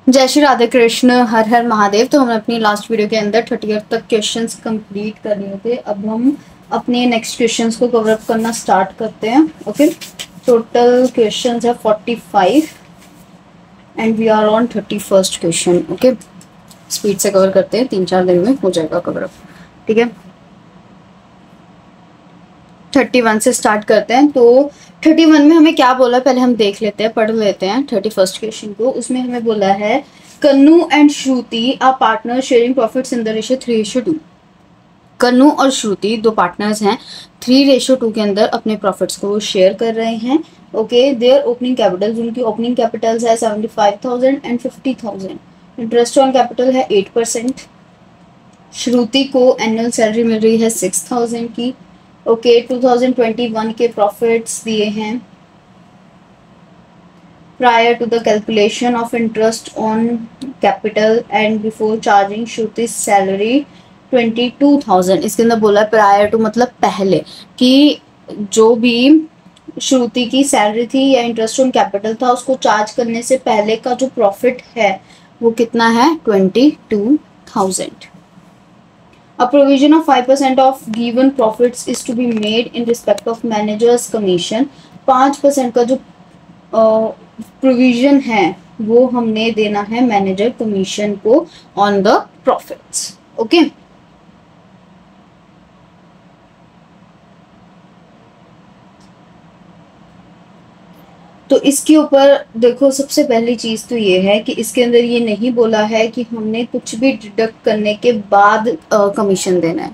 जय श्री राधे कृष्ण, हर हर महादेव। तो हमने अपनी लास्ट वीडियो के अंदर 30 तक क्वेश्चंस कंप्लीट कर लिए थे। अब हम अपने नेक्स्ट क्वेश्चंस को कवर अप करना स्टार्ट करते हैं। ओके, टोटल क्वेश्चंस है 45 and we are on 31st question. Okay, speed से कवर करते हैं, 3-4 दिन में हो जाएगा कवर अप। ठीक है, 31 से स्टार्ट करते हैं। तो 31 में हमें क्या बोला, पहले हम देख लेते हैं, पढ़ लेते हैं 31st क्वेश्चन को। उसमें हमें बोला है Kannu and Shruti are partner sharing profits in the ratio 3:2। Kannu और श्रुति दो पार्टनर्स हैं, 3:2 के अंदर अपने प्रॉफिट्स को शेयर कर रहे हैं। ओके, देयर ओपनिंग कैपिटल, उनकी ओपनिंग कैपिटल्स है 75,000 एंड 50,000। इंटरेस्ट ऑन कैपिटल है 8%। श्रुति को एनुअल सैलरी मिल रही है 6,000 की। ओके, 2021 के प्रॉफिट्स दिए हैं। Prior to the calculation of interest on capital and before charging Shruti salary 22,000। इसके अंदर बोला है प्रायर टू मतलब पहले, कि जो भी श्रुति की सैलरी थी या इंटरेस्ट ऑन कैपिटल था उसको चार्ज करने से पहले का जो प्रॉफिट है वो कितना है, 22,000। A provision of 5% of given profits is to be made in respect of manager's commission। 5% का जो प्रोविजन है वो हमने देना है मैनेजर कमीशन को ऑन द प्रॉफिट्स। ओके, तो इसके ऊपर देखो, सबसे पहली चीज तो ये है कि इसके अंदर ये नहीं बोला है कि हमने कुछ भी डिडक्ट करने के बाद कमीशन देना है।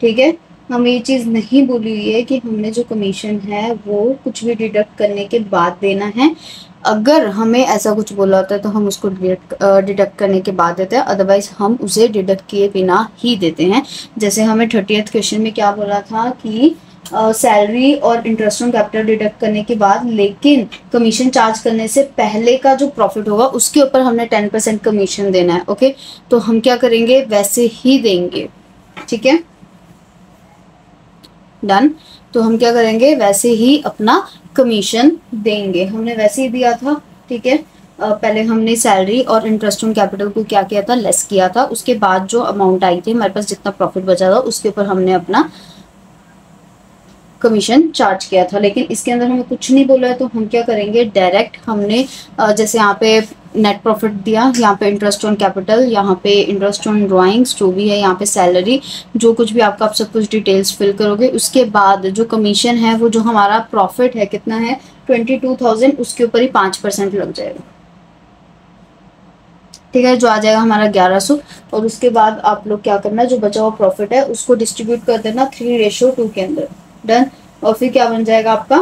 ठीक है, हमें ये चीज नहीं बोली हुई है कि हमने जो कमीशन है वो कुछ भी डिडक्ट करने के बाद देना है। अगर हमें ऐसा कुछ बोला होता है तो हम उसको डिडक्ट करने के बाद देते हैं, अदरवाइज हम उसे डिडक्ट किए बिना ही देते हैं। जैसे हमें 30th क्वेश्चन में क्या बोला था कि सैलरी और इंटरेस्ट ऑन कैपिटल डिडक्ट करने के बाद, लेकिन कमीशन चार्ज करने से पहले का जो प्रॉफिट होगा उसके ऊपर हमने 10% कमीशन देना है। ओके, तो हम क्या करेंगे, वैसे ही देंगे। ठीक है, डन। तो हम क्या करेंगे, वैसे ही अपना कमीशन देंगे। हमने वैसे ही दिया था। ठीक है, पहले हमने सैलरी और इंटरेस्ट ऑन कैपिटल को क्या किया था, लेस किया था। उसके बाद जो अमाउंट आई थी, हमारे पास जितना प्रॉफिट बचा था उसके ऊपर हमने अपना कमीशन चार्ज किया था। लेकिन इसके अंदर हमें कुछ नहीं बोला है, तो हम क्या करेंगे, डायरेक्ट हमने जैसे यहाँ पे नेट प्रॉफिट दिया, यहाँ पे इंटरेस्ट ऑन कैपिटल, यहाँ पे इंटरेस्ट ऑन ड्राइंग्स जो भी है, यहाँ पे सैलरी, जो कुछ भी आपका, आप सब कुछ डिटेल्स फिल करोगे। उसके बाद जो कमीशन है वो जो हमारा प्रॉफिट है कितना है, 22,000, उसके ऊपर ही 5% लग जाएगा। ठीक है, जो आ जाएगा हमारा 1100। और उसके बाद आप लोग क्या करना है, जो बचा हुआ प्रॉफिट है उसको डिस्ट्रीब्यूट कर देना 3:2 के अंदर। डन। और फिर क्या बन जाएगा आपका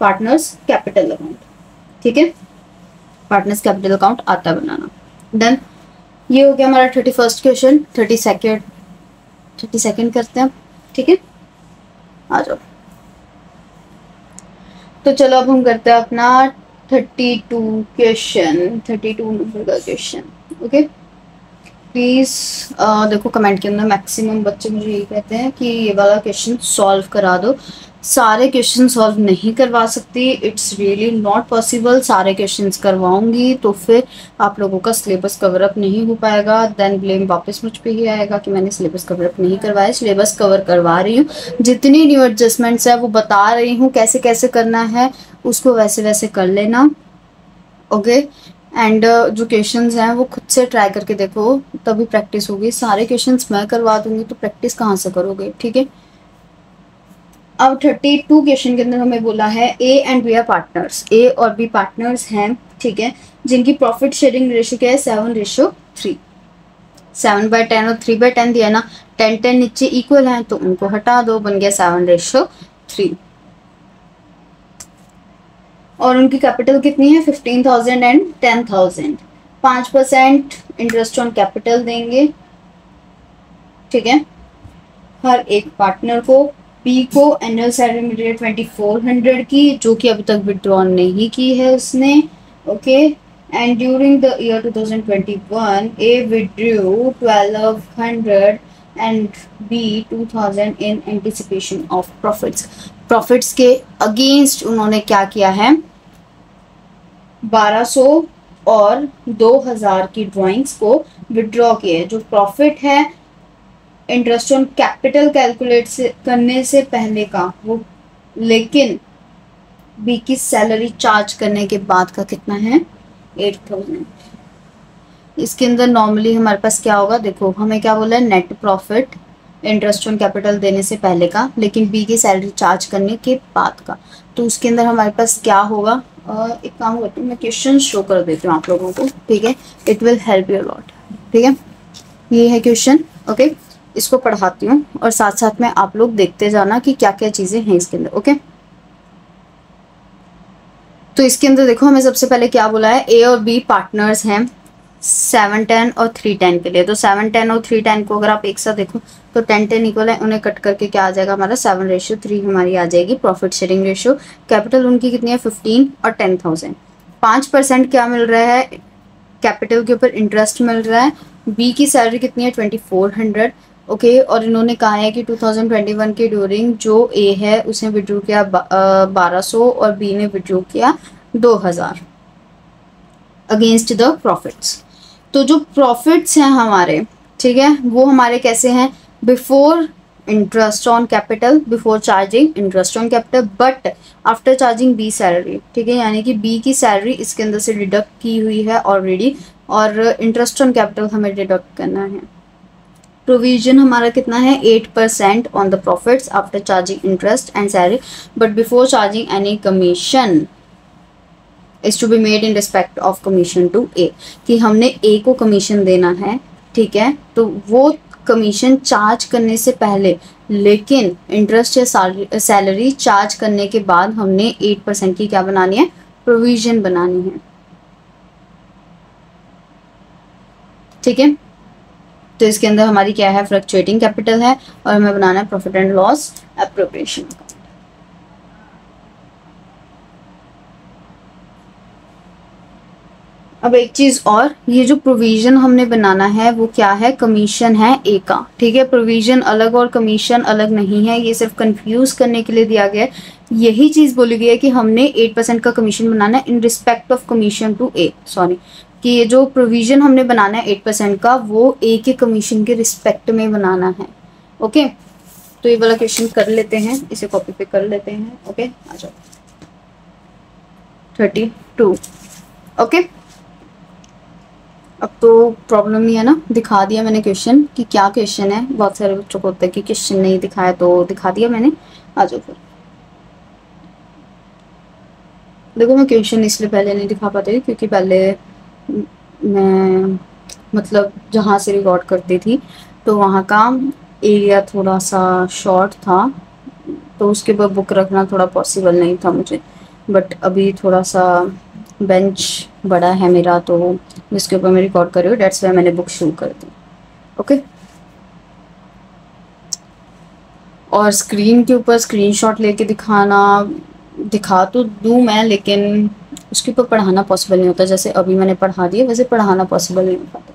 पार्टनर्स कैपिटल अकाउंट। ठीक है, पार्टनर्स कैपिटल अकाउंट आता है बनाना। डन, ये हो गया हमारा 31st क्वेश्चन। 32nd करते हैं। ठीक है, आ जाओ। तो चलो अब हम करते हैं अपना 32 क्वेश्चन, 32 नंबर का क्वेश्चन। ओके, प्लीज देखो कमेंट के अंदर मैक्सिमम बच्चे मुझे यही कहते हैं कि ये वाला क्वेश्चन सॉल्व करा दो। सारे क्वेश्चन सॉल्व नहीं करवा सकती, इट्स रियली नॉट पॉसिबल। सारे क्वेश्चंस करवाऊंगी तो फिर आप लोगों का सिलेबस कवर अप नहीं हो पाएगा, देन ब्लेम वापस मुझ पे ही आएगा कि मैंने सिलेबस कवर अप नहीं करवाया। सिलेबस कवर करवा रही हूँ, जितनी न्यू एडजस्टमेंट्स है वो बता रही हूँ, कैसे कैसे करना है उसको वैसे वैसे कर लेना। ओके, एंड जो क्वेश्चंस हैं वो खुद से ट्राई करके देखो, तभी प्रैक्टिस होगी। सारे क्वेश्चंस मैं करवा दूंगी तो प्रैक्टिस कहाँ से करोगे। ठीक है, अब 32 क्वेश्चन के अंदर हमें बोला है A and B are partners. A और बी पार्टनर्स हैं, ठीक है, जिनकी प्रॉफिट शेयरिंग रेशियो क्या है, 7:3। 7/10 और 3/10 दिया ना, 10-10 नीचे इक्वल है तो उनको हटा दो, बन गया 7:3। और उनकी कैपिटल कितनी है, 15,000 एंड 10,000। 5% इंटरेस्ट ऑन कैपिटल देंगे। ठीक है, हर एक पार्टनर को। बी को एनुअल सैलरी मिल रही है 2400 की, जो कि अभी तक विड्रॉ नहीं की है उसने। Okay, and during the year 2021 A withdrew 1200 and B 2000 in anticipation of profits. Profits के अगेंस्ट उन्होंने क्या किया है, 1200 और 2000 की ड्राइंग्स को विड्रॉ किए। जो प्रॉफिट है इंटरेस्ट ऑन कैपिटल कैलकुलेट से करने से पहले का वो, लेकिन बी की सैलरी चार्ज करने के बाद का कितना है 8000। इसके अंदर नॉर्मली हमारे पास क्या होगा, देखो हमें क्या बोला है, net profit interest on capital देने से पहले का, लेकिन बी की सैलरी चार्ज करने के बाद का। तो उसके अंदर हमारे पास क्या होगा, एक काम करती हूँ मैं क्वेश्चन शो कर देती हूँ आप लोगों को, ठीक है, it will help you lot. ठीक है, ये है क्वेश्चन, ओके, इसको पढ़ाती हूँ और साथ साथ में आप लोग देखते जाना कि क्या क्या चीज़ें हैं इसके अंदर, ओके। तो इसके अंदर देखो हमें सबसे पहले क्या बोला है, ए और बी पार्टनर्स हैं 710 और 310 के लिए। तो 710 और 310 को अगर आप एक साथ देखो तो 10-10 इक्वल है, उन्हें कट करके क्या आ जाएगा हमारा 7:3 हमारी आ जाएगी प्रॉफिट शेयरिंग रेशियो। कैपिटल उनकी कितनी है 15 और 10,000। 5% क्या मिल रहा है कैपिटल के ऊपर इंटरेस्ट मिल रहा है। बी की सैलरी कितनी है 2400, ओके, और इन्होंने कहा है कि 2021 के ड्यूरिंग जो ए है उसने विड्रॉ किया 1200 और बी ने विड्रॉ किया 2000 अगेंस्ट द प्रॉफिट्स। तो जो प्रॉफिट्स हैं हमारे, ठीक है, वो हमारे कैसे हैं, before interest on capital, before charging interest on capital, but after charging B salary. ठीक है, यानी कि बी की सैलरी इसके अंदर से डिडक्ट की हुई है ऑलरेडी, और इंटरेस्ट ऑन कैपिटल हमें डिडक्ट करना है। प्रोविजन हमारा कितना है 8% on the profits after charging interest and salary, but before charging any commission is to be made in respect of commission to a, कि हमने ए को कमीशन देना है, ठीक है, तो वो कमीशन चार्ज करने से पहले, लेकिन इंटरेस्ट या सैलरी चार्ज करने के बाद हमने 8% की क्या बनानी है, प्रोविजन बनानी है। ठीक है, तो इसके अंदर हमारी क्या है, फ्लक्चुएटिंग कैपिटल है और हमें बनाना है प्रॉफिट एंड लॉस एप्रोप्रिएशन। अब एक चीज और, ये जो प्रोविजन हमने बनाना है वो क्या है, कमीशन है ए का। ठीक है, प्रोविजन अलग और कमीशन अलग नहीं है, ये सिर्फ कंफ्यूज करने के लिए दिया गया है। यही चीज बोली गई है कि हमने 8% का कमीशन बनाना है in respect of commission to A, sorry, कि ये जो प्रोविजन हमने बनाना है 8% का वो ए के कमीशन के रिस्पेक्ट में बनाना है। ओके, तो ये वाला क्वेश्चन कर लेते हैं, इसे कॉपी पे कर लेते हैं। ओके, आ जाओ 32। ओके, अब तो प्रॉब्लम नहीं है ना, दिखा दिया मैंने क्वेश्चन कि क्या क्वेश्चन है। बहुत सारे बच्चों को होता है कि क्वेश्चन नहीं दिखाया, तो दिखा दिया मैंने। आ जाओ फिर, देखो मैं क्वेश्चन इसलिए पहले नहीं दिखा पाती क्योंकि पहले मैं मतलब जहाँ से रिकॉर्ड करती थी तो वहाँ का एरिया थोड़ा सा शॉर्ट था, तो उसके ऊपर बुक रखना थोड़ा पॉसिबल नहीं था मुझे। बट अभी थोड़ा सा बेंच बड़ा है मेरा, तो जिसके ऊपर मैं रिकॉर्ड कर रही हूँ, डेट्स वाई मैंने बुक शुरू कर दी। ओके, और स्क्रीन के ऊपर स्क्रीनशॉट लेके दिखा तो दूँ मैं, लेकिन उसके ऊपर पढ़ाना पॉसिबल नहीं होता। जैसे अभी मैंने पढ़ा दिया वैसे पढ़ाना पॉसिबल नहीं हो पाता।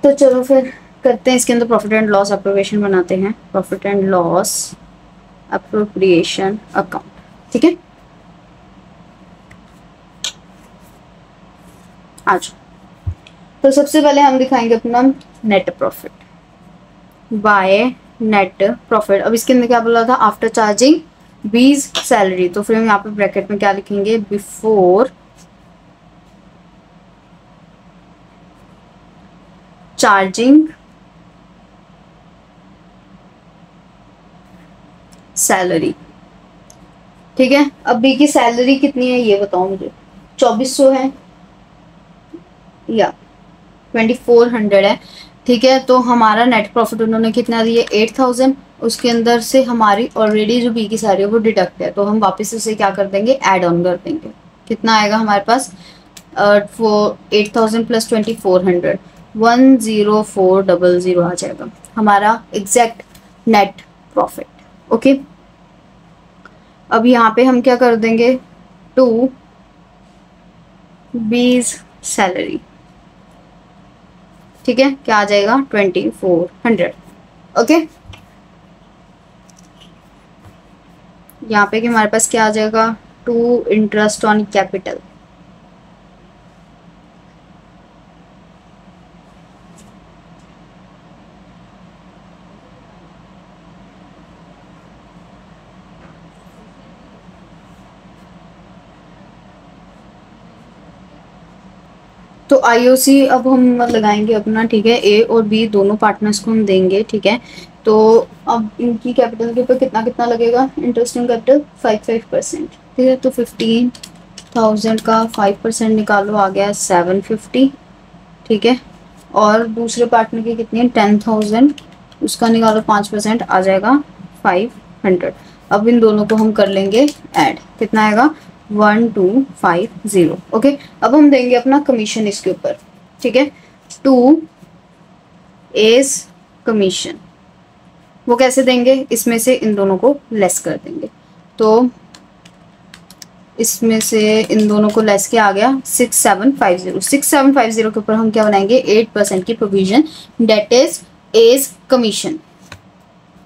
तो चलो फिर करते हैं, इसके अंदर प्रॉफिट एंड लॉस एप्रोप्रिएशन बनाते हैं, profit and loss appropriation account. ठीक है, आज तो सबसे पहले हम दिखाएंगे अपना net profit by net profit. अब इसके अंदर क्या बोला था, आफ्टर चार्जिंग बीज सैलरी, तो फिर हम यहाँ पे ब्रैकेट में क्या लिखेंगे, बिफोर चार्जिंग सैलरी। ठीक है, अब बी की सैलरी कितनी है ये बताओ मुझे, 2400 है या 2400 है। ठीक है, तो हमारा नेट प्रॉफिट उन्होंने कितना दिया 8000, उसके अंदर से हमारी ऑलरेडी जो बी की सैलरी है वो डिडक्ट है, तो हम वापस उसे क्या कर देंगे, ऐड ऑन कर देंगे। कितना आएगा हमारे पास 8000 प्लस 2400, 10400 आ जाएगा हमारा एग्जैक्ट नेट प्रॉफिट। ओके, अब यहाँ पे हम क्या कर देंगे, टू बीज सैलरी। ठीक है, क्या आ जाएगा 2400। ओके, यहाँ पे कि हमारे पास क्या आ जाएगा, टू इंटरेस्ट ऑन कैपिटल, तो आईओसी अब हम लगाएंगे अपना, ठीक है। ए और बी दोनों पार्टनर्स को हम देंगे, ठीक है। तो अब इनकी कैपिटल के ऊपर कितना कितना लगेगा, इंटरेस्ट ऑन कैपिटल 5%, ठीक है। तो 15,000 का 5% निकालो, आ गया 750, ठीक है। और दूसरे पार्टनर की कितनी है, 10,000, उसका निकालो 5%, आ जाएगा 500। अब इन दोनों को हम कर लेंगे ऐड, कितना आएगा 1250, ओके। अब हम देंगे अपना कमीशन इसके ऊपर, ठीक है। 2 एज कमीशन, वो कैसे देंगे, इसमें से इन दोनों को लेस कर देंगे। तो इसमें से इन दोनों को लेस किया, आ गया 6750। 6750 के ऊपर हम क्या बनाएंगे, 8% की provision, debt is as commission,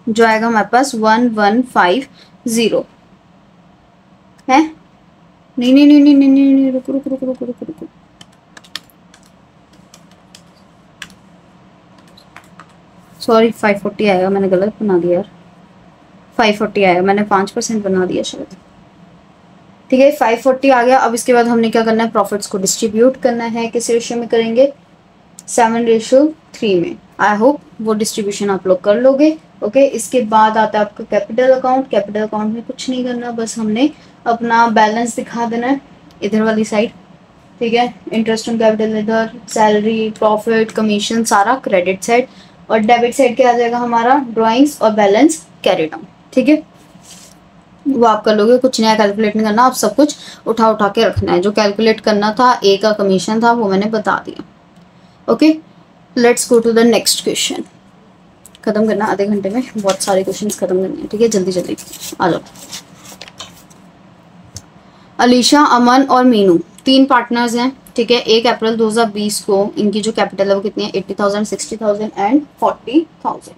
जो आएगा हमारे पास 1150 है। नहीं नहीं नहीं नहीं नहीं नहीं, नहीं रुको रुको रुको रुको रुको रुको, सॉरी 540 आएगा, मैंने गलत बना दिया यार। 540 आएगा, मैंने 5% बना दिया शायद, ठीक है। 540 आ गया। अब इसके बाद हमने क्या करना है, प्रॉफिट्स को डिस्ट्रीब्यूट करना है। किस रेशियो में करेंगे, 7:3 में। आई होप वो डिस्ट्रीब्यूशन आप लोग कर लोगे, ओके। इसके बाद आता है आपका कैपिटल अकाउंट। कैपिटल अकाउंट में कुछ नहीं करना, बस हमने अपना बैलेंस दिखा देना है इधर वाली साइड, ठीक है। इंटरेस्ट ऑन कैपिटल इधर, सैलरी, प्रॉफिट, कमीशन सारा क्रेडिट साइड, और डेबिट साइड क्या आ जाएगा हमारा, ड्रॉइंग्स और बैलेंस कैरी डाउन, ठीक है। वो आप कर लोगे, कुछ नया कैलकुलेट नहीं करना, आप सब कुछ उठा उठा के रखना है। जो कैलकुलेट करना था, ए का कमीशन था, वो मैंने बता दिया, okay. Let's go to the next question. खत्म करना आधे घंटे में, बहुत सारे क्वेश्चंस खत्म करने हैं, ठीक है। जल्दी जल्दी आ जाओ। अलीशा, अमन और मीनू 3 पार्टनर्स हैं, ठीक है। 1 अप्रैल 2020 को इनकी जो कैपिटल है वो कितनी है, 80,000, 60,000 एंड 40,000।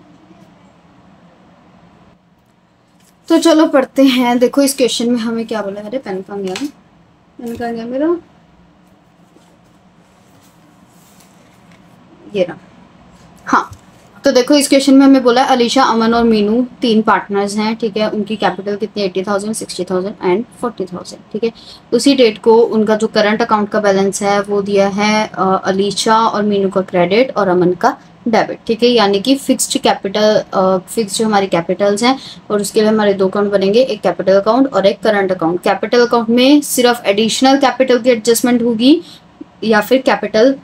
तो चलो पढ़ते हैं। देखो इस क्वेश्चन में हमें क्या बोला, अरे पेन कहाँ गया, पेन कहाँ गया मेरा, ये रहा, हाँ। तो देखो इस क्वेश्चन में हमें बोला अलीशा, अमन और मीनू 3 पार्टनर्स हैं, ठीक है। उनकी कैपिटल कितनी है, 80,000, 60,000 एंड 40,000, ठीक है। उसी डेट को उनका जो करंट अकाउंट का बैलेंस है वो दिया है अलीशा और मीनू का क्रेडिट और अमन का डेबिट, ठीक है। यानी कि फिक्स्ड कैपिटल, फिक्स जो हमारी कैपिटल्स हैं, और उसके लिए हमारे 2 अकाउंट बनेंगे, एक कैपिटल अकाउंट और एक करंट अकाउंट। कैपिटल अकाउंट में सिर्फ एडिशनल कैपिटल की एडजस्टमेंट होगी, या फिर कैपिटल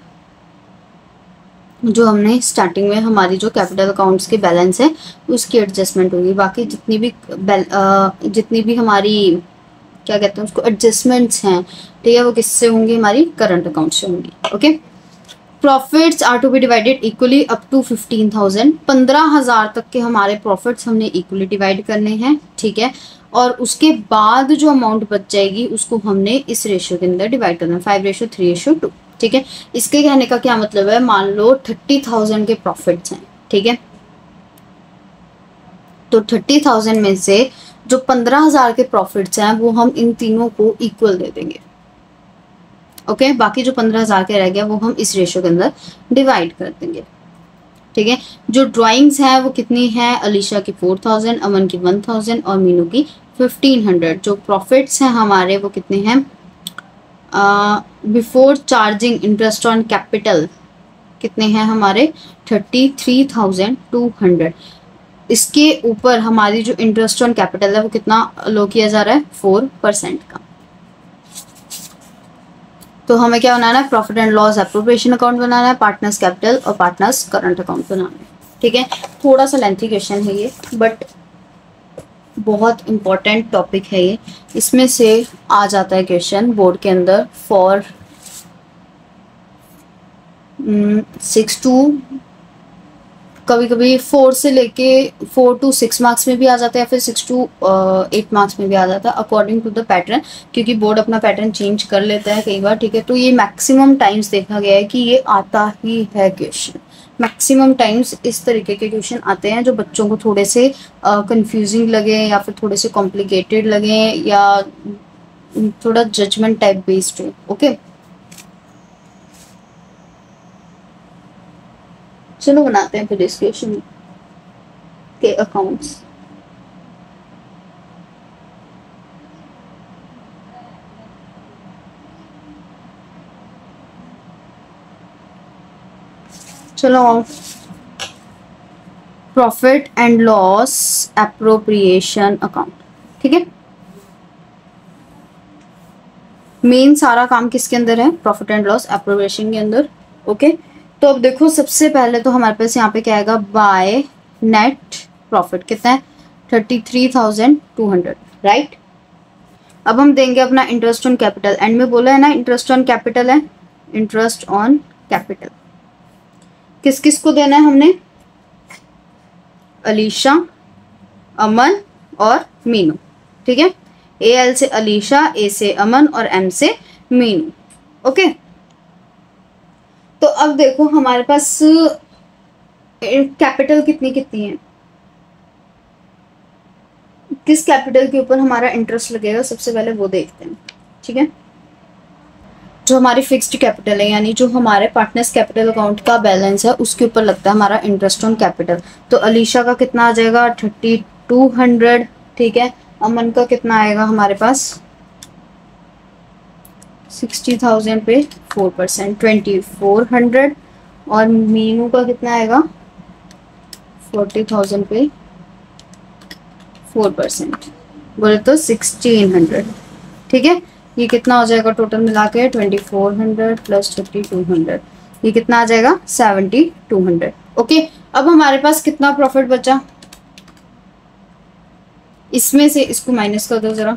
जो हमने स्टार्टिंग में हमारी जो कैपिटल अकाउंट्स के बैलेंस है उसकी एडजस्टमेंट होगी। बाकी जितनी भी हमारी क्या कहते हैं उसको, एडजस्टमेंट्स हैं, ठीक है, वो किससे होंगी, हमारी करंट अकाउंट से होंगी, okay. Profits are to be divided equally up to 15,000। 15,000 तक के हमारे प्रॉफिट्स हमने इक्वली डिवाइड करने हैं, ठीक है। और उसके बाद जो अमाउंट बच जाएगी उसको हमने इस रेशियो के अंदर डिवाइड करना है, 5:3:2, ठीक है। इसके कहने का क्या मतलब है, मान लो 30,000 के प्रॉफिट्स हैं, ठीक है। तो 30,000 में से जो 15,000 के प्रॉफिट्स हैं वो हम इन तीनों को इक्वल दे देंगे, ओके। बाकी जो 15,000 के रह गया वो हम इस रेशियो के अंदर डिवाइड कर देंगे, ठीक है। जो ड्राइंग्स हैं वो कितनी है, अलीशा की 4,000, अमन की 1,000 और मीनू की 1,500। जो प्रॉफिट्स हैं हमारे वो कितने हैं, before charging interest on capital कितने हैं हमारे, 33,200। इसके ऊपर हमारी जो इंटरेस्ट ऑन कैपिटल है वो कितना लो किया जा रहा है, 4% का। तो हमें क्या बनाना है, profit and loss appropriation account बनाना है, पार्टनर्स कैपिटल और पार्टनर्स करंट अकाउंट बनाना है, ठीक है। थोड़ा सा लेंथी क्वेश्चन है ये, बट बहुत इंपॉर्टेंट टॉपिक है ये। इसमें से आ जाता है क्वेश्चन बोर्ड के अंदर फॉर 6 to, कभी कभी 4 से लेके 4 to 6 मार्क्स में भी आ जाता है, या फिर 6 to 8 मार्क्स में भी आ जाता है, अकॉर्डिंग टू द पैटर्न, क्योंकि बोर्ड अपना पैटर्न चेंज कर लेता है कई बार, ठीक है। तो ये मैक्सिमम टाइम्स देखा गया है कि ये आता ही है क्वेश्चन। मैक्सिमम टाइम्स इस तरीके के क्वेश्चन आते हैं जो बच्चों को थोड़े से कंफ्यूजिंग लगे, या फिर थोड़े से कॉम्प्लिकेटेड लगे, या थोड़ा जजमेंट टाइप बेस्ड हो, ओके। चलो बनाते हैं फिर इस क्वेश्चन के अकाउंट्स। चलो profit and loss appropriation account, ठीक है। मेन सारा काम किसके अंदर है, प्रॉफिट एंड लॉस एप्रोप्रिएशन के अंदर। ओके, तो अब देखो सबसे पहले तो हमारे पास यहाँ पे क्या आएगा, बाय नेट प्रॉफिट कितना है 33,200, राइट। अब हम देंगे अपना इंटरेस्ट ऑन कैपिटल, एंड में बोला है ना इंटरेस्ट ऑन कैपिटल है, इंटरेस्ट ऑन कैपिटल किस किस को देना है हमने, अलीशा, अमन और मीनू, ठीक है। एल से अलीशा, ए से अमन और एम से मीनू। ओके, तो अब देखो हमारे पास कैपिटल कितनी कितनी है, किस कैपिटल के ऊपर हमारा इंटरेस्ट लगेगा सबसे पहले वो देखते हैं, ठीक है। जो हमारी फिक्स्ड कैपिटल है यानी जो हमारे पार्टनर्स कैपिटल अकाउंट का बैलेंस है उसके ऊपर लगता है हमारा इंटरेस्ट ऑन कैपिटल। तो अलीशा का कितना आ जाएगा 3200, ठीक है। अमन का कितना आएगा हमारे पास 60,000 पे 4% 2400, और मीनू का कितना आएगा 40,000 पे 4%, बोले तो 1600, ठीक है। ये कितना हो जाएगा टोटल मिला के 2400 प्लस 3200, ये कितना आ जाएगा 7200। ओके, अब हमारे पास कितना प्रॉफिट बचा, इसमें से इसको माइनस कर दो जरा,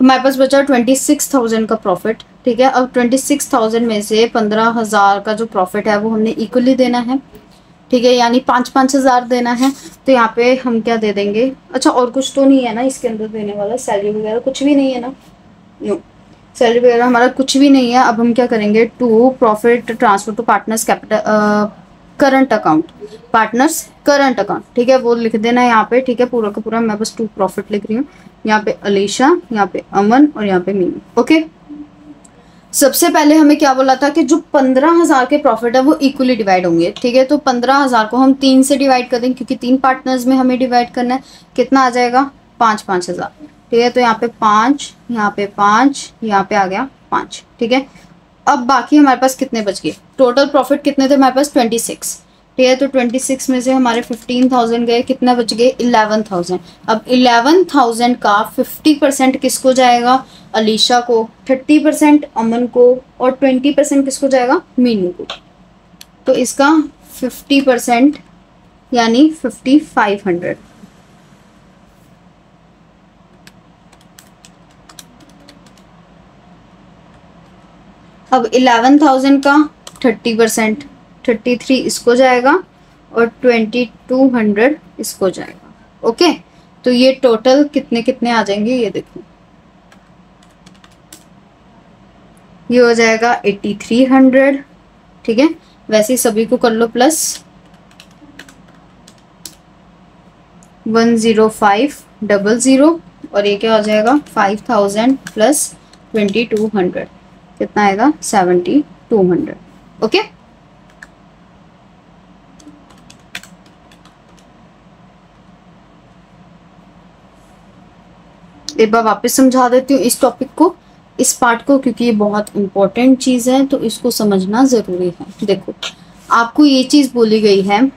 हमारे पास बचा 26,000 का प्रॉफिट, ठीक है। अब 26,000 में से 15,000 का जो प्रॉफिट है वो हमने इक्वली देना है, ठीक है, यानी 5-5 हज़ार देना है। तो यहाँ पे हम क्या दे देंगे, अच्छा और कुछ तो नहीं है ना इसके अंदर देने वाला, सैलरी वगैरह कुछ भी नहीं है ना, नो सैलरी वगैरह हमारा कुछ भी नहीं है। अब हम क्या करेंगे, to profit transfer to partners capital current account, partners current account, ठीक है, वो लिख देना है यहाँ पे, ठीक है, पूरा का पूरा। मैं बस टू प्रॉफिट लिख रही हूँ, यहाँ पे अलीशा, यहाँ पे अमन और यहाँ पे मीनू। ओके, सबसे पहले हमें क्या बोला था कि जो 15,000 के प्रॉफिट है वो इक्वली डिवाइड होंगे, ठीक है। तो 15,000 को हम 3 से डिवाइड कर देंगे क्योंकि 3 पार्टनर्स में हमें डिवाइड करना है। कितना आ जाएगा 5-5 हज़ार, ठीक है। तो यहाँ पे 5, यहाँ पे 5, यहाँ पे आ गया 5, ठीक है। अब बाकी हमारे पास कितने बच गए, टोटल प्रॉफिट कितने थे हमारे पास 26, ठीक है। तो 26 में से हमारे 15,000 गए, कितना बच गए 11,000। अब 11,000 का 50% किसको जाएगा, अलीशा को, 30% अमन को और 20% किसको जाएगा, मीनू को। तो इसका 50% यानी 5500। अब 11,000 का 30% 33 इसको जाएगा और 2200 इसको जाएगा। ओके, तो ये टोटल कितने कितने आ जाएंगे ये देखो, ये हो जाएगा 8300, ठीक है। वैसे ही सभी को कर लो प्लस 10500, और ये क्या हो जाएगा 5000 प्लस 2200, कितना आएगा 7200। ओके, एक बार वापस समझा देती हूँ इस टॉपिक को, इस पार्ट को, क्योंकि ये बहुत इंपॉर्टेंट चीज है तो इसको समझना जरूरी है। देखो आपको ये चीज बोली गई है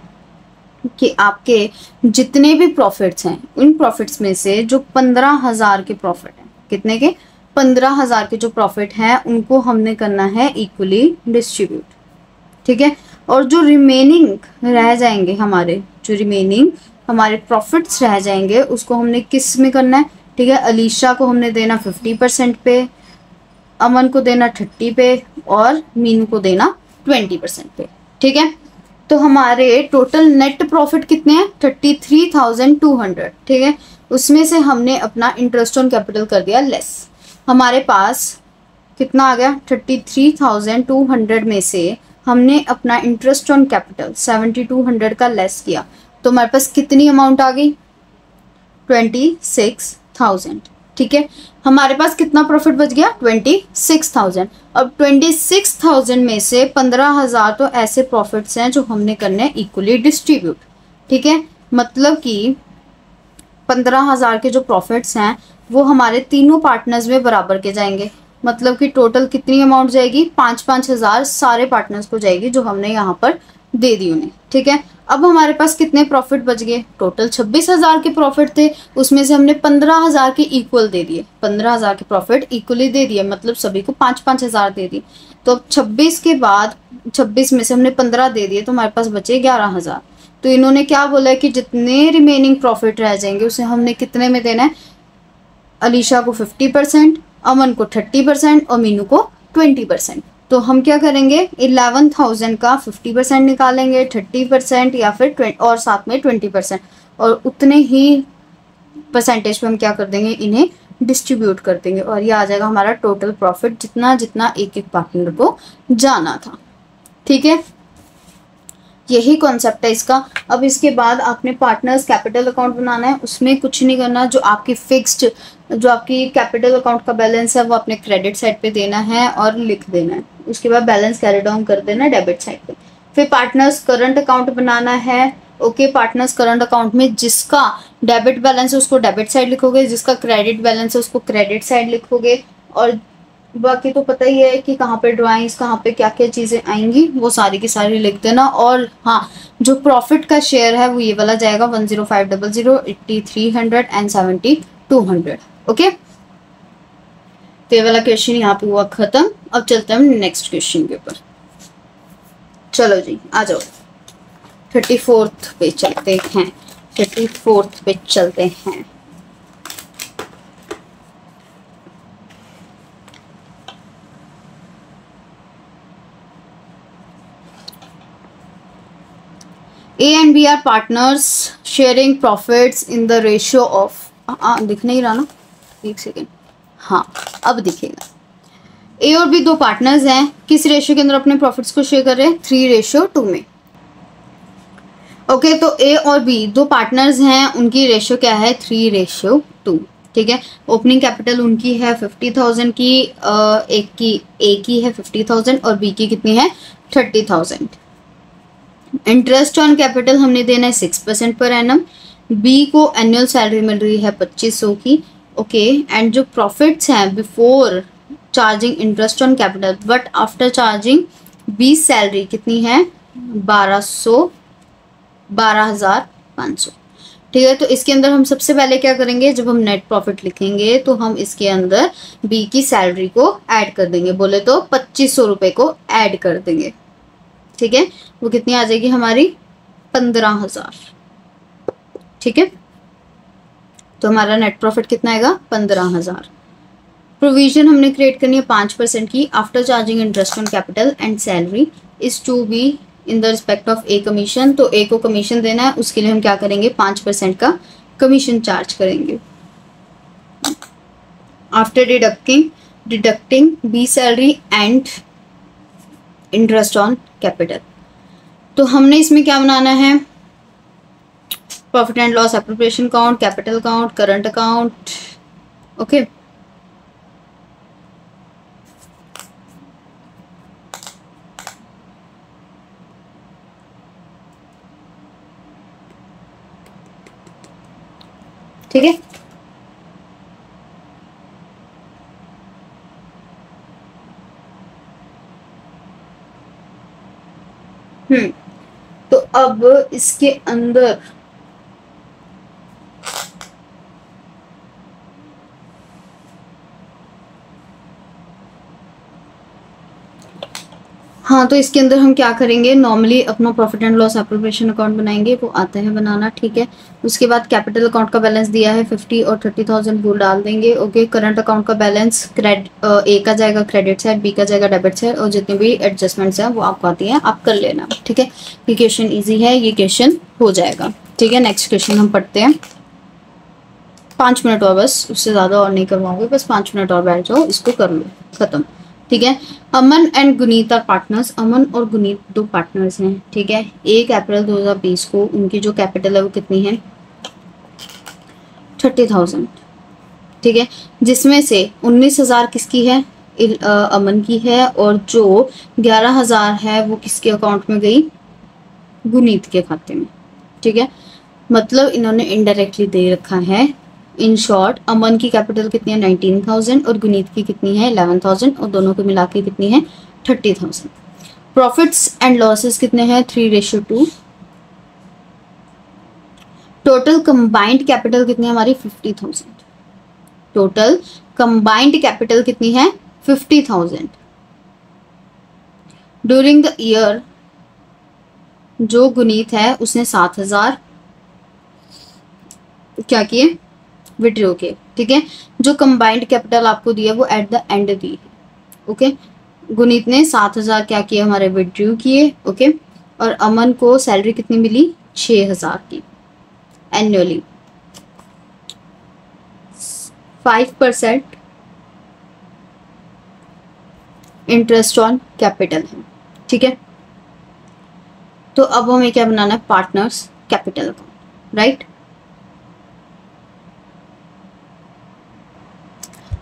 कि आपके जितने भी प्रॉफिट्स हैं उन प्रॉफिट्स में से जो 15,000 के प्रॉफिट हैं, कितने के 15,000 के जो प्रॉफिट हैं उनको हमने करना है इक्वली डिस्ट्रीब्यूट, ठीक है। और जो रिमेनिंग रह जाएंगे हमारे, जो रिमेनिंग हमारे प्रॉफिट्स रह जाएंगे उसको हमने किस में करना है, ठीक है। अलीशा को हमने देना 50% पे, अमन को देना 30 पे और मीनू को देना 20% पे, ठीक है। तो हमारे टोटल नेट प्रॉफिट कितने हैं 33,200, ठीक है। उसमें से हमने अपना इंटरेस्ट ऑन कैपिटल कर दिया लेस, हमारे पास कितना आ गया 33,200 में से हमने अपना इंटरेस्ट ऑन कैपिटल 7200 का लेस किया, तो हमारे पास कितनी अमाउंट आ गई 26,000, ठीक है। हमारे पास कितना प्रॉफिट बच गया 26,000। अब 26,000 में से 15,000 तो ऐसे प्रॉफिट्स हैं जो हमने करने हैं इक्वली डिस्ट्रीब्यूट, ठीक है। मतलब कि 15,000 के जो प्रॉफिट्स हैं वो हमारे तीनों पार्टनर्स में बराबर के जाएंगे, मतलब कि टोटल कितनी अमाउंट जाएगी 5-5 हज़ार सारे पार्टनर्स को जाएगी जो हमने यहाँ पर दे दी उन्हें, ठीक है। अब हमारे पास कितने प्रॉफिट बच गए, टोटल 26,000 के प्रॉफिट थे, उसमें से हमने 15,000 के इक्वल दे दिए, 15,000 के प्रॉफिट इक्वली दे दिए, मतलब सभी को 5-5 हज़ार दे दिए। तो अब 26 के बाद 26 में से हमने 15 दे दिए, तो हमारे पास बचे 11,000। तो इन्होंने क्या बोला है कि जितने रिमेनिंग प्रॉफिट रह जाएंगे उसे हमने कितने में देना है, अलीशा को 50%, अमन को 30% और मीनू को 20%। तो हम क्या करेंगे, 11,000 का 50% निकालेंगे, 30% या फिर और साथ में 20%, और उतने ही परसेंटेज पे हम क्या कर देंगे, इन्हें डिस्ट्रीब्यूट कर देंगे, और ये आ जाएगा हमारा टोटल प्रॉफिट, जितना जितना एक एक पार्टनर को जाना था, ठीक है। यही कॉन्सेप्ट है इसका। अब इसके बाद आपने पार्टनर्स कैपिटल अकाउंट बनाना है, उसमें कुछ नहीं करना, जो आपकी फिक्स्ड, जो आपकी कैपिटल अकाउंट का बैलेंस है वो अपने क्रेडिट साइड पे देना है और लिख देना है, उसके बाद बैलेंस कैरी डाउन कर देना डेबिट साइड पे। फिर पार्टनर्स करंट अकाउंट बनाना है, ओके। पार्टनर्स करंट अकाउंट में जिसका डेबिट बैलेंस है उसको डेबिट साइड लिखोगे, जिसका क्रेडिट बैलेंस है उसको क्रेडिट साइड लिखोगे, और बाकी तो पता ही है कि कहाँ पे ड्राइंग्स, कहाँ पे क्या क्या चीज़ें आएंगी, वो सारी की सारी लिख देना। और हाँ, जो प्रॉफिट का शेयर है वो ये वाला जाएगा 10500, 8300 एंड 7200, ओके। तो ये वाला क्वेश्चन यहाँ पे हुआ खत्म। अब चलते हैं हम नेक्स्ट क्वेश्चन के ऊपर। चलो जी आ जाओ, 34th पे चलते हैं, 34th पे चलते हैं। A and B are partners sharing profits in the ratio of, दिख नहीं रहा ना, एक सेकेंड, हाँ अब दिखेगा। A और B दो पार्टनर्स हैं, किस रेशियो के अंदर अपने प्रॉफिट्स को शेयर कर रहे हैं, 3:2 में, ओके। तो A और B दो पार्टनर्स हैं, उनकी रेशियो क्या है, 3:2, ठीक है। ओपनिंग कैपिटल उनकी है 50,000 की, एक की A की है 50,000 और B की कितनी है 30,000। इंटरेस्ट ऑन कैपिटल हमने देना है 6% पर एनम। बी को एनुअल सैलरी मिल रही है 2500 की, ओके। एंड जो प्रॉफिट्स हैं before charging interest on capital but after charging B salary कितनी है 12,500, ठीक है। तो इसके अंदर हम सबसे पहले क्या करेंगे, जब हम नेट प्रॉफिट लिखेंगे तो हम इसके अंदर बी की सैलरी को ऐड कर देंगे, बोले तो 2500 रुपये को ऐड कर देंगे, ठीक है। वो कितनी आ जाएगी हमारी 15,000, ठीक है। तो हमारा नेट प्रॉफिट कितना आएगा 15,000। प्रोविजन हमने क्रिएट करनी है 5% की, after charging interest on capital and salary is to be in the respect of A commission. तो ए को कमीशन देना है, उसके लिए हम क्या करेंगे 5% का कमीशन चार्ज करेंगे। After deducting B salary and interest on capital. तो हमने इसमें क्या बनाना है, profit and loss appropriation account, capital account, current account, okay. ठीक है, तो अब इसके अंदर हाँ, तो इसके अंदर हम क्या करेंगे, नॉर्मली अपना profit and loss appropriation account बनाएंगे, वो आता है बनाना, ठीक है। उसके बाद कैपिटल अकाउंट का बैलेंस दिया है 50 और 30,000 वो डाल देंगे, ओके। करंट अकाउंट का बैलेंस ए का जाएगा क्रेडिट साइड, बी का जाएगा डेबिट साइड, और जितनी भी एडजस्टमेंट्स हैं वो आपको आती हैं, आप कर लेना, ठीक है। ये क्वेश्चन ईजी है, ये क्वेश्चन हो जाएगा, ठीक है। नेक्स्ट क्वेश्चन हम पढ़ते हैं। 5 मिनट और, बस उससे ज़्यादा और नहीं करवाऊंगे, बस 5 मिनट और बैठ जाओ, इसको कर लो खत्म, ठीक है। अमन एंड गुनीत आर पार्टनर्स, अमन और गुनीत दो पार्टनर्स हैं, ठीक है। 1 अप्रैल 2020 को उनकी जो कैपिटल है वो कितनी है 30,000, ठीक है। जिसमें से 19,000 किसकी है, अमन की है, और जो 11,000 है वो किसके अकाउंट में गई, गुनीत के खाते में, ठीक है। मतलब इन्होंने इनडायरेक्टली दे रखा है। इन शॉर्ट अमन की कैपिटल कितनी है 19,000 और गुनीत की कितनी है 11,000, और दोनों को मिला के कितनी है 30,000। प्रॉफिट्स एंड लॉसेस कितने हैं, 3:2। टोटल कंबाइंड कैपिटल कितनी है हमारी, 50,000। टोटल कंबाइंड कैपिटल कितनी है, 50,000। ड्यूरिंग द ईयर जो गुनीत है उसने 7,000 क्या किए, विड्रॉ किए। ठीक है, जो कंबाइंड कैपिटल आपको दिया वो एट द एंड दी है। ओके, गुनीत ने 7,000 क्या किए हमारे, विड्रॉ किए। ओके, और अमन को सैलरी कितनी मिली, 6,000 की एनुअली। 5% इंटरेस्ट ऑन कैपिटल है। ठीक है, तो अब हमें क्या बनाना है, partners capital account, right.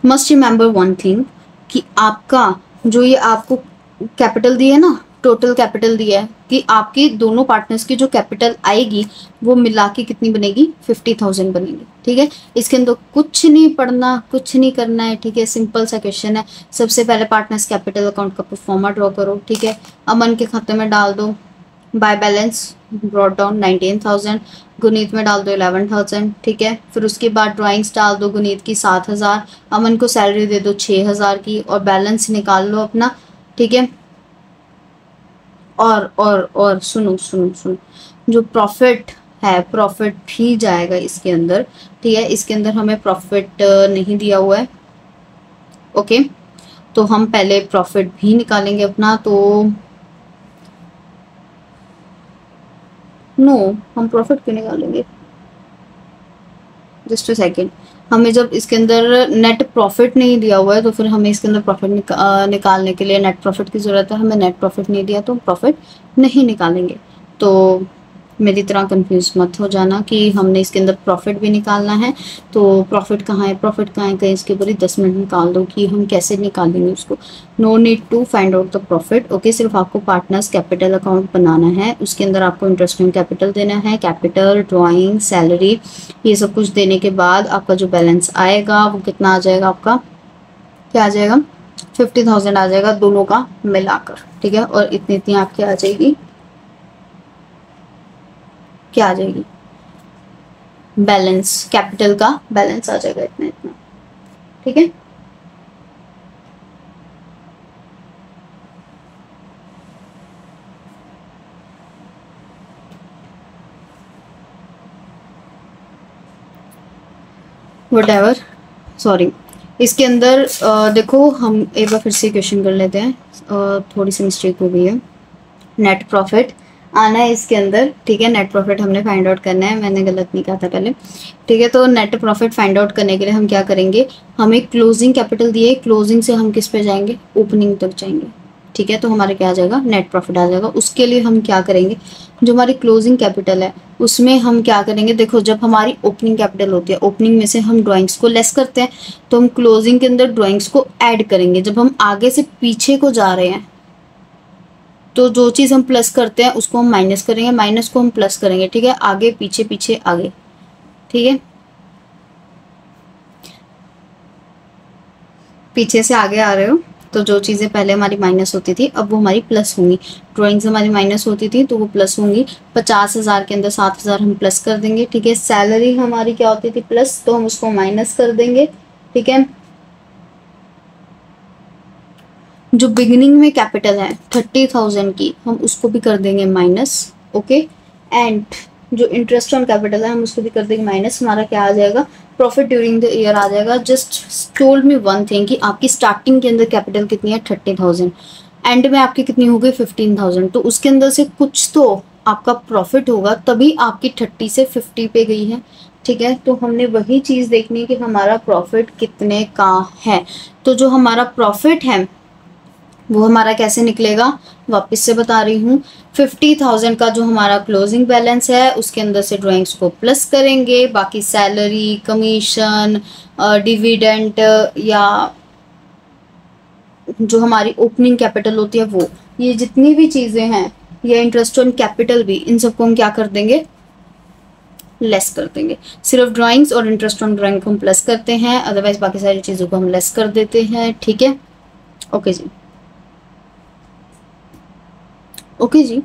Must remember one thing कि आपका जो ये आपको कैपिटल दी है ना, टोटल कैपिटल दिया है कि आपकी दोनों पार्टनर्स की जो कैपिटल आएगी वो मिला के कितनी बनेगी, 50,000 बनेगी। ठीक है, इसके अंदर कुछ नहीं पढ़ना, कुछ नहीं करना है। ठीक है, सिंपल सा क्वेश्चन है। सबसे पहले पार्टनर्स कैपिटल अकाउंट का परफॉर्मा ड्रॉ करो। ठीक है, अमन के खाते में डाल दो, by balance brought down 19,000, Guneet में डाल दो 11,000। ठीक है, फिर उसके बाद ड्राइंग्स डाल दो गुनीत की 7,000, अमन को सैलरी दे दो 6,000 की, और बैलेंस निकाल लो अपना। ठीक है, और सुनो सुनो सुनो, जो प्रॉफिट है प्रॉफिट भी जाएगा इसके अंदर। ठीक है, इसके अंदर हमें प्रॉफिट नहीं दिया हुआ है। ओके, तो हम पहले प्रॉफिट भी निकालेंगे अपना। तो नो, हम प्रॉफिट क्यों निकालेंगे, जस्ट अ सेकेंड। हमें जब इसके अंदर नेट प्रॉफिट नहीं दिया हुआ है तो फिर हमें इसके अंदर प्रॉफिट निकालने के लिए नेट प्रॉफिट की ज़रूरत है। हमें नेट प्रॉफिट नहीं दिया तो हम प्रॉफिट नहीं निकालेंगे। तो मेरी तरह कंफ्यूज मत हो जाना कि हमने इसके अंदर प्रॉफिट भी निकालना है। तो प्रॉफिट कहाँ है, प्रॉफिट कहाँ है, कहीं इसके ऊपर ही 10 मिनट निकाल दो कि हम कैसे निकालेंगे उसको। No need to find out the profit. Okay, सिर्फ आपको पार्टनर्स कैपिटल अकाउंट बनाना है। उसके अंदर आपको इंटरेस्ट ऑन कैपिटल देना है, कैपिटल, ड्राइंग, सैलरी, ये सब कुछ देने के बाद आपका जो बैलेंस आएगा वो कितना आ जाएगा, आपका क्या आ जाएगा, 50,000 आ जाएगा दोनों का मिलाकर। ठीक है, और इतनी इतनी आपकी आ जाएगी, क्या आ जाएगी, बैलेंस, कैपिटल का बैलेंस आ जाएगा इतना इतना। ठीक है, व्हाटएवर, सॉरी। इसके अंदर देखो, हम एक बार फिर से क्वेश्चन कर लेते हैं। थोड़ी सी मिस्टेक हो गई है। नेट प्रॉफिट आना है इसके अंदर। ठीक है, नेट प्रॉफिट हमने फाइंड आउट करना है, मैंने गलत नहीं कहा था पहले। ठीक है, तो नेट प्रॉफिट फाइंड आउट करने के लिए हम क्या करेंगे, हमें क्लोजिंग कैपिटल दिए, क्लोजिंग से हम किस पे जाएंगे, ओपनिंग तक जाएंगे। ठीक है, तो हमारा क्या आ जाएगा, नेट प्रॉफिट आ जाएगा। उसके लिए हम क्या करेंगे, जो हमारी क्लोजिंग कैपिटल है उसमें हम क्या करेंगे, देखो जब हमारी ओपनिंग कैपिटल होती है, ओपनिंग में से हम ड्राइंग्स को लेस करते हैं, तो हम क्लोजिंग के अंदर ड्राइंग्स को ऐड करेंगे। जब हम आगे से पीछे को जा रहे हैं तो जो चीज़ हम प्लस करते हैं उसको हम माइनस करेंगे, माइनस को हम प्लस करेंगे। ठीक है, आगे पीछे पीछे आगे। ठीक है, पीछे से आगे आ रहे हो तो जो चीज़ें पहले हमारी माइनस होती थी अब वो हमारी प्लस होंगी। ड्राइंग्स हमारी माइनस होती थी तो वो प्लस होंगी। 50,000 के अंदर 7,000 हम प्लस कर देंगे। ठीक है, सैलरी हमारी क्या होती थी, प्लस, तो हम उसको माइनस कर देंगे। ठीक है, जो बिगिनिंग में कैपिटल है 30,000 की, हम उसको भी कर देंगे माइनस। ओके, एंड जो इंटरेस्ट ऑन कैपिटल है हम उसको भी कर देंगे माइनस। हमारा क्या आ जाएगा, प्रॉफिट ड्यूरिंग द ईयर आ जाएगा। Just told me one thing कि आपकी स्टार्टिंग के अंदर कैपिटल कितनी है, 30,000, एंड में आपकी कितनी हो गई, 15,000। तो उसके अंदर से कुछ तो आपका प्रॉफिट होगा, तभी आपकी 30 से 50 पे गई है। ठीक है, तो हमने वही चीज़ देखनी है कि हमारा प्रॉफिट कितने का है। तो जो हमारा प्रॉफिट है वो हमारा कैसे निकलेगा, वापस से बता रही हूँ। 50,000 का जो हमारा क्लोजिंग बैलेंस है उसके अंदर से ड्राइंग्स को प्लस करेंगे, बाकी सैलरी, कमीशन, डिविडेंड या जो हमारी ओपनिंग कैपिटल होती है वो, ये जितनी भी चीज़ें हैं, ये इंटरेस्ट ऑन कैपिटल भी, इन सबको हम क्या कर देंगे, लेस कर देंगे। सिर्फ ड्राइंग्स और इंटरेस्ट ऑन ड्राइंग को हम प्लस करते हैं, अदरवाइज बाकी सारी चीज़ों को हम लेस कर देते हैं। ठीक है, ओके जी। ओके जी,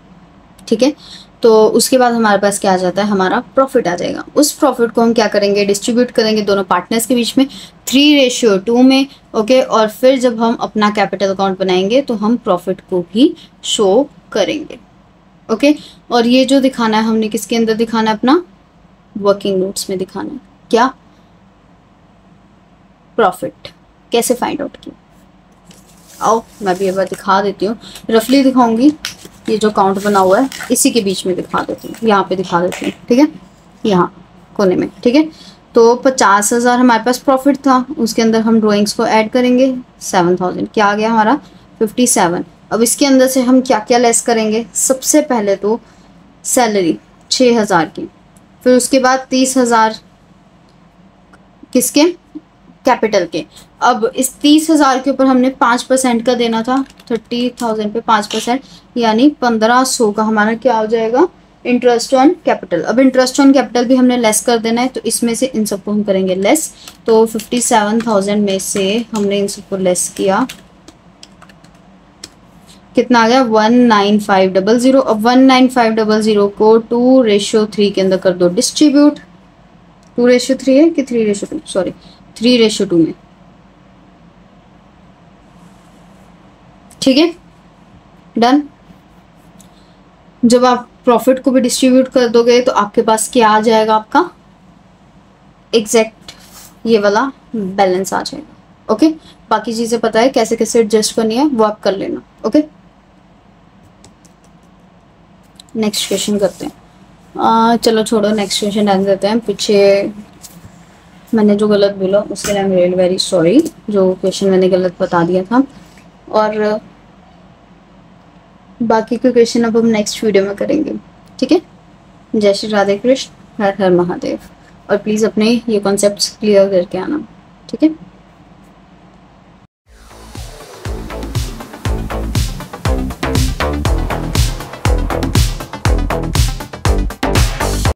ठीक है। तो उसके बाद हमारे पास क्या आ जाता है, हमारा प्रॉफिट आ जाएगा। उस प्रॉफिट को हम क्या करेंगे, डिस्ट्रीब्यूट करेंगे दोनों पार्टनर्स के बीच में 3:2 में। ओके, और फिर जब हम अपना कैपिटल अकाउंट बनाएंगे तो हम प्रॉफिट को भी शो करेंगे। ओके, और ये जो दिखाना है हमने किसके अंदर दिखाना है, अपना वर्किंग नोट्स में दिखाना है। क्या, प्रॉफिट कैसे फाइंड आउट किया, आओ मैं भी एक बार दिखा देती हूँ, रफली दिखाऊंगी। ये जो काउंट बना हुआ है इसी के बीच में दिखा देती हूँ, यहाँ पे दिखा देती हूँ, ठीक है, यहाँ कोने में, ठीक है। तो 50,000 हमारे पास प्रॉफिट था, उसके अंदर हम ड्राइंग्स को ऐड करेंगे 7,000, क्या आ गया हमारा 57। अब इसके अंदर से हम क्या क्या लेस करेंगे, सबसे पहले तो सैलरी 6,000 की, फिर उसके बाद 30,000 किसके, कैपिटल के। अब इस 30,000 के ऊपर हमने 5% का देना था, 30,000 पे 5%, यानी 1,500 का हमारा क्या हो जाएगा, इंटरेस्ट ऑन कैपिटल। अब इंटरेस्ट ऑन कैपिटल भी हमने लेस कर देना है, तो इसमें से इन सबको हम करेंगे लेस। तो 57,000 में से हमने इन सबको लेस किया, कितना आ गया 19500। अब 19500 को 2:3 के अंदर कर दो डिस्ट्रीब्यूट। 2:3 है कि 3:2, सॉरी 3:2 में, ठीक है, डन। जब आप प्रॉफिट को भी डिस्ट्रीब्यूट कर दोगे तो आपके पास क्या आ जाएगा, आपका एग्जैक्ट ये वाला बैलेंस आ जाएगा। ओके, बाकी चीजें पता है कैसे कैसे एडजस्ट करनी है, वो आप कर लेना। ओके, नेक्स्ट क्वेश्चन करते हैं। चलो छोड़ो, नेक्स्ट क्वेश्चन डाल देते हैं। पीछे मैंने जो गलत बोला उसके लिए I am really very sorry, जो क्वेश्चन मैंने गलत बता दिया था। और बाकी के क्वेश्चन अब हम नेक्स्ट वीडियो में करेंगे, ठीक है। जय श्री राधे कृष्ण, हर हर महादेव। और प्लीज़ अपने ये कॉन्सेप्ट्स क्लियर करके आना, ठीक है।